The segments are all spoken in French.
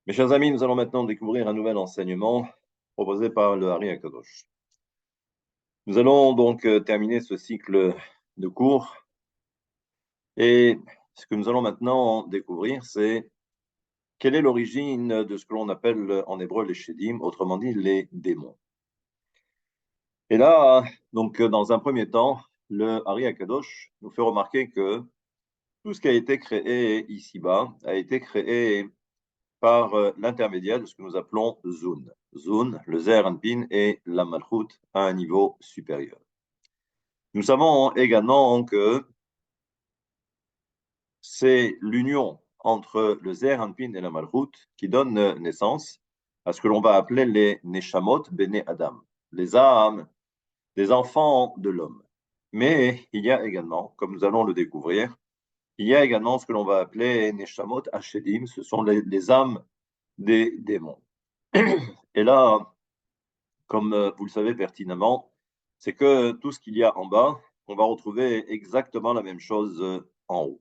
Mes chers amis, nous allons maintenant découvrir un nouvel enseignement proposé par le Hari Akadosh. Nous allons donc terminer ce cycle de cours et ce que nous allons maintenant découvrir, c'est quelle est l'origine de ce que l'on appelle en hébreu les Shedim, autrement dit les démons. Et là, donc dans un premier temps, le Hari Akadosh nous fait remarquer que tout ce qui a été créé ici-bas a été créé par l'intermédiaire de ce que nous appelons Zun. Zun, le Zer Anpin et la Malchut à un niveau supérieur. Nous savons également que c'est l'union entre le Zer Anpin et la Malchut qui donne naissance à ce que l'on va appeler les Neshamot Bene Adam, les âmes des enfants de l'homme. Mais il y a également, comme nous allons le découvrir, il y a également ce que l'on va appeler Neshamot Ashedim, ce sont les âmes des démons. Et là, comme vous le savez pertinemment, c'est que tout ce qu'il y a en bas, on va retrouver exactement la même chose en haut.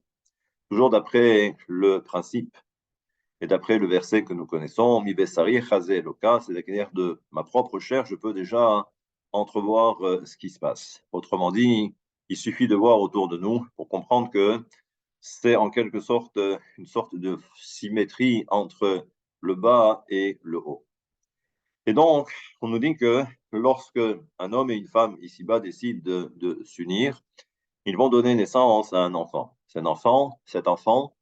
Toujours d'après le principe et d'après le verset que nous connaissons, Mi Bessari Chazé Eloka, c'est-à-dire de ma propre chair, je peux déjà entrevoir ce qui se passe. Autrement dit, il suffit de voir autour de nous pour comprendre que c'est en quelque sorte une sorte de symétrie entre le bas et le haut. Et donc, on nous dit que lorsque un homme et une femme ici-bas décident de s'unir, ils vont donner naissance à un enfant. Cet enfant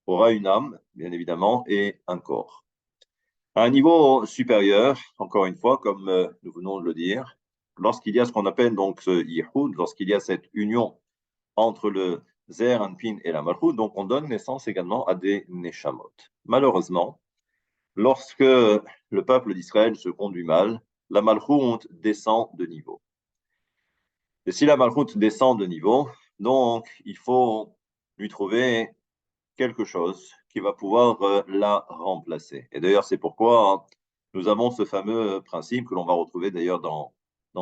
aura une âme, bien évidemment, et un corps. À un niveau supérieur, encore une fois, comme nous venons de le dire, lorsqu'il y a ce qu'on appelle donc ce yichud, lorsqu'il y a cette union entre le Zer Anpin et la Malchut, donc on donne naissance également à des Neshamot. Malheureusement, lorsque le peuple d'Israël se conduit mal, la Malchut descend de niveau. Et si la Malchut descend de niveau, donc il faut lui trouver quelque chose qui va pouvoir la remplacer. Et d'ailleurs, c'est pourquoi nous avons ce fameux principe que l'on va retrouver d'ailleurs dans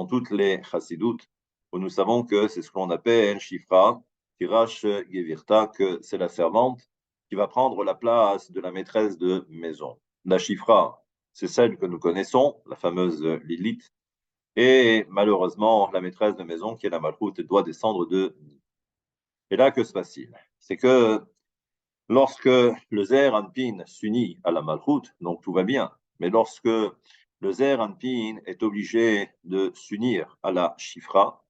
toutes les chassidoutes, où nous savons que c'est ce qu'on appelle Shifra, Tirash Gevirta, que c'est la servante qui va prendre la place de la maîtresse de maison. La Shifra, c'est celle que nous connaissons, la fameuse Lilith, et malheureusement, la maîtresse de maison, qui est la Malchut, doit descendre de niveau. Et là, que se passe-t-il? C'est que lorsque le Zer Anpin s'unit à la Malchut, donc tout va bien. Mais lorsque le Zer Anpin est obligé de s'unir à la Shifra,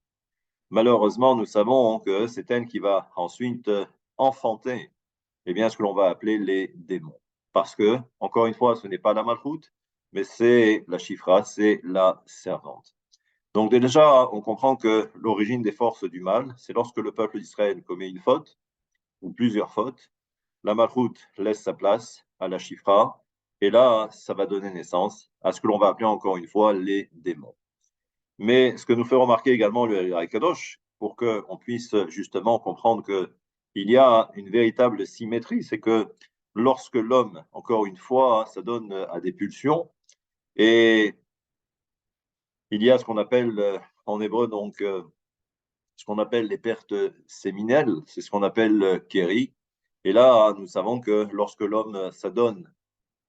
malheureusement, nous savons que c'est elle qui va ensuite enfanter ce que l'on va appeler les démons. Parce que, encore une fois, ce n'est pas la Malchut, mais c'est la Shifra, c'est la servante. Donc déjà, on comprend que l'origine des forces du mal, c'est lorsque le peuple d'Israël commet une faute, ou plusieurs fautes, la Malchut laisse sa place à la Shifra, et là, ça va donner naissance à ce que l'on va appeler encore une fois les démons. Mais ce que nous fait remarquer également le Hari Kadosh, pour qu'on puisse justement comprendre qu'il y a une véritable symétrie, c'est que lorsque l'homme, encore une fois, ça donne à des pulsions, et il y a ce qu'on appelle en hébreu donc ce qu'on appelle les pertes séminelles, c'est ce qu'on appelle kéri. Et là, nous savons que lorsque l'homme s'adonne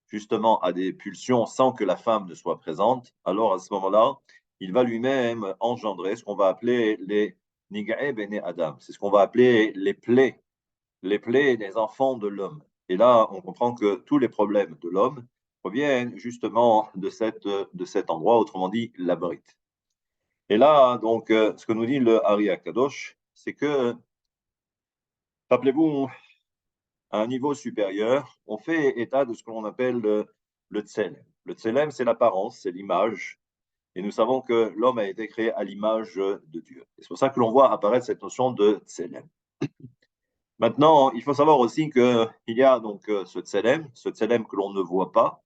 justement à des pulsions sans que la femme ne soit présente, alors à ce moment-là, il va lui-même engendrer ce qu'on va appeler les nigae bene Adam. C'est ce qu'on va appeler les plaies des enfants de l'homme. Et là, on comprend que tous les problèmes de l'homme proviennent justement de cet endroit, autrement dit, la brite. Et là, donc, ce que nous dit le Hari Akadosh, c'est que, rappelez-vous, à un niveau supérieur, on fait état de ce que l'on appelle le tselem. Le tselem, c'est l'apparence, c'est l'image. Et nous savons que l'homme a été créé à l'image de Dieu. Et c'est pour ça que l'on voit apparaître cette notion de tselem. Maintenant, il faut savoir aussi qu'il y a donc ce tselem que l'on ne voit pas.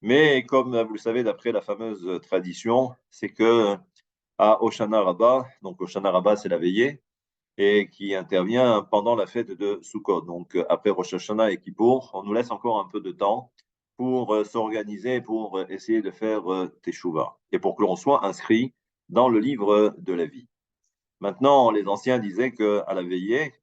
Mais comme vous le savez, d'après la fameuse tradition, c'est que à Hoshana Rabbah, donc Hoshana Rabbah, c'est la veillée, et qui intervient pendant la fête de Sukkot. Donc, après Rosh Hashanah et Kippour, on nous laisse encore un peu de temps pour s'organiser, pour essayer de faire Teshuvah, et pour que l'on soit inscrit dans le livre de la vie. Maintenant, les anciens disaient qu'à la veillée,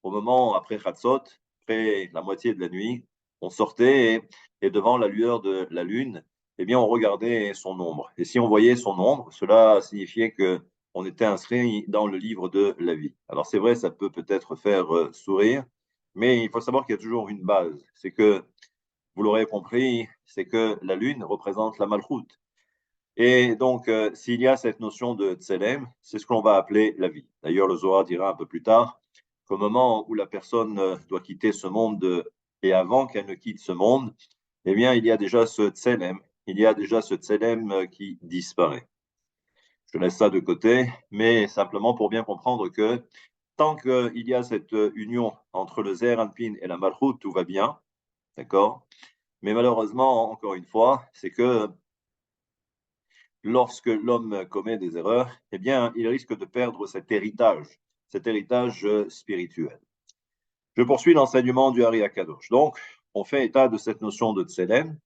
au moment après Chatzot, après la moitié de la nuit, on sortait et devant la lueur de la lune, eh bien, on regardait son ombre. Et si on voyait son ombre, cela signifiait que on était inscrit dans le livre de la vie. Alors c'est vrai, ça peut peut-être faire sourire, mais il faut savoir qu'il y a toujours une base. C'est que, vous l'aurez compris, c'est que la lune représente la malchoute. Et donc, s'il y a cette notion de tselem, c'est ce qu'on va appeler la vie. D'ailleurs, le Zohar dira un peu plus tard qu'au moment où la personne doit quitter ce monde et avant qu'elle ne quitte ce monde, eh bien, il y a déjà ce tselem, il y a déjà ce tselem qui disparaît. Je laisse ça de côté, mais simplement pour bien comprendre que tant qu'il y a cette union entre le Zer Anpin et la Malchut, tout va bien, d'accord? Mais malheureusement, encore une fois, c'est que lorsque l'homme commet des erreurs, eh bien, il risque de perdre cet héritage spirituel. Je poursuis l'enseignement du Hari Akadosh. Donc, on fait état de cette notion de Tselem,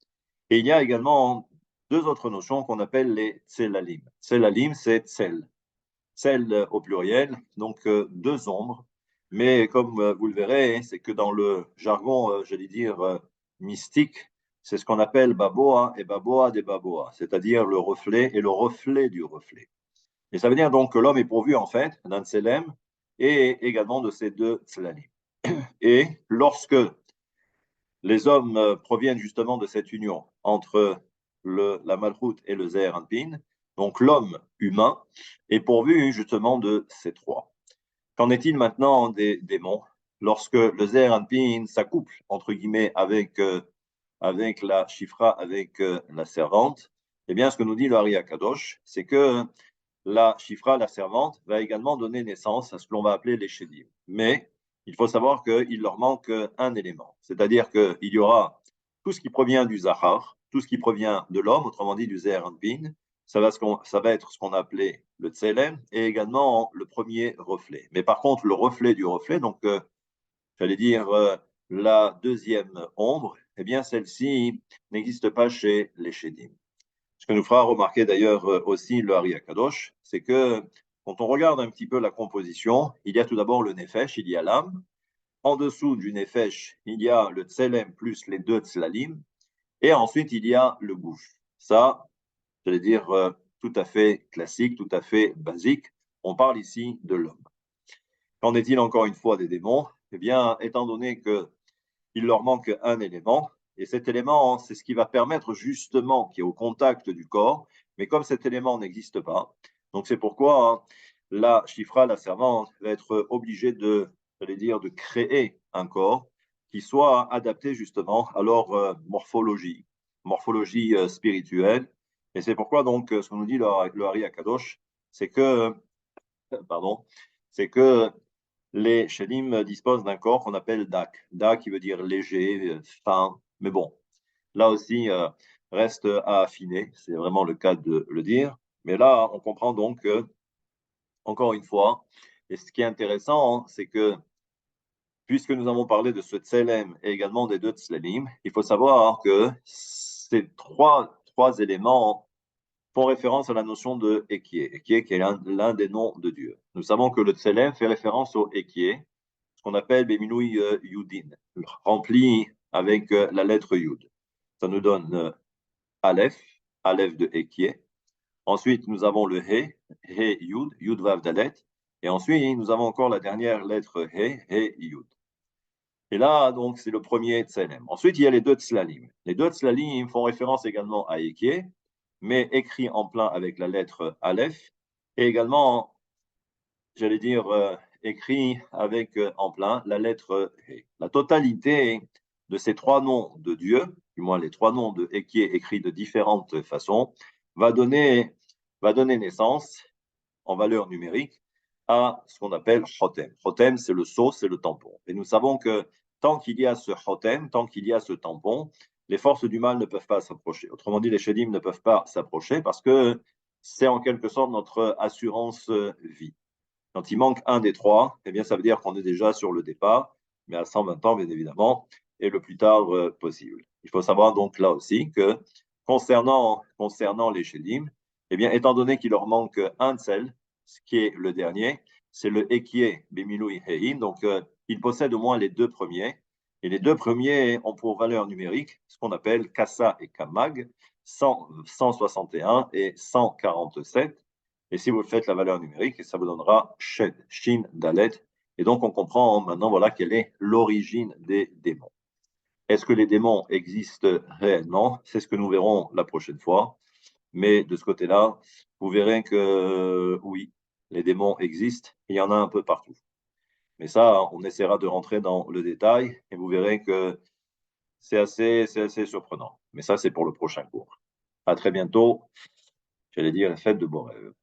et il y a également deux autres notions qu'on appelle les Tselalim. Tselalim, c'est Tsel. Tsel au pluriel, donc deux ombres, mais comme vous le verrez, c'est que dans le jargon, j'allais dire, mystique, c'est ce qu'on appelle Baboa et Baboa des Baboa, c'est-à-dire le reflet et le reflet du reflet. Et ça veut dire donc que l'homme est pourvu en fait d'un tselem et également de ces deux tselalim. Et lorsque les hommes proviennent justement de cette union entre la Malchut et le Zeher Anpin, donc l'homme humain est pourvu justement de ces trois. Qu'en est-il maintenant des démons lorsque le Zeher Anpin s'accouple entre guillemets avec la Shifra, avec la servante? Eh bien, ce que nous dit le Hari Akadosh, c'est que la Shifra, la servante, va également donner naissance à ce que l'on va appeler les Shedim. Mais il faut savoir qu'il leur manque un élément, c'est-à-dire qu'il y aura tout ce qui provient du Zahar, tout ce qui provient de l'homme, autrement dit du Zeher Anpin, ça va être ce qu'on appelait le Tselem, et également le premier reflet. Mais par contre, le reflet du reflet, donc j'allais dire la deuxième ombre, eh bien celle-ci n'existe pas chez les Shedim. Ce que nous fera remarquer d'ailleurs aussi le Hari Akadosh, c'est que quand on regarde un petit peu la composition, il y a tout d'abord le Nefesh, il y a l'âme. En dessous du Nefesh, il y a le Tselem plus les deux Tselalim. Et ensuite, il y a le Gouche. Ça, j'allais dire tout à fait classique, tout à fait basique. On parle ici de l'homme. Qu'en est-il encore une fois des démons? Eh bien, étant donné qu'il leur manque un élément, et cet élément, c'est ce qui va permettre justement qu'il y ait au contact du corps, mais comme cet élément n'existe pas, donc c'est pourquoi la Shifra, la servante, va être obligée j'allais dire, de créer un corps qui soit adapté justement à leur morphologie spirituelle. Et c'est pourquoi donc ce qu'on nous dit le Hari Akadosh, c'est que, pardon, c'est que les Shedim disposent d'un corps qu'on appelle Dak. Dak qui veut dire léger, fin, mais bon, là aussi, reste à affiner, c'est vraiment le cas de le dire. Mais là, on comprend donc que, encore une fois, et ce qui est intéressant, c'est que puisque nous avons parlé de ce tselem et également des deux tselalim, il faut savoir que ces trois éléments font référence à la notion de Ekie. Ekie qui est l'un des noms de Dieu. Nous savons que le tselem fait référence au Ekie, ce qu'on appelle Beminoui Yudin, rempli avec la lettre Yud. Ça nous donne Aleph, Aleph de Ekie. Ensuite, nous avons le He, He Yud, Yud Vav Dalet. Et ensuite, nous avons encore la dernière lettre He, He Yud. Et là, donc, c'est le premier Tselem. Ensuite, il y a les deux Tselalim. Les deux Tselalim font référence également à Ekie, mais écrit en plein avec la lettre Aleph, et également, j'allais dire, écrit avec en plein la lettre He. La totalité de ces trois noms de Dieu, du moins les trois noms de Ekie écrits de différentes façons, va donner naissance en valeur numérique à ce qu'on appelle Chotem. Chotem, c'est le sceau, c'est le tampon. Et nous savons que tant qu'il y a ce Chotem, tant qu'il y a ce tampon, les forces du mal ne peuvent pas s'approcher. Autrement dit, les Shedim ne peuvent pas s'approcher parce que c'est en quelque sorte notre assurance vie. Quand il manque un des trois, eh bien, ça veut dire qu'on est déjà sur le départ, mais à 120 ans, bien évidemment, et le plus tard possible. Il faut savoir donc là aussi que concernant les Shedim, eh bien, étant donné qu'il leur manque un tsel, ce qui est le dernier, c'est le Ekie Bemilui Hein, donc il possède au moins les deux premiers, Et les deux premiers ont pour valeur numérique ce qu'on appelle Kassa et Kamag, 161 et 147. Et si vous faites la valeur numérique, ça vous donnera Shed, Shin, Dalet. Et donc, on comprend maintenant voilà, quelle est l'origine des démons. Est-ce que les démons existent réellement? C'est ce que nous verrons la prochaine fois. Mais de ce côté-là, vous verrez que oui, les démons existent. Il y en a un peu partout. Mais ça, on essaiera de rentrer dans le détail et vous verrez que c'est assez surprenant. Mais ça, c'est pour le prochain cours. À très bientôt. J'allais dire la fête de Borel.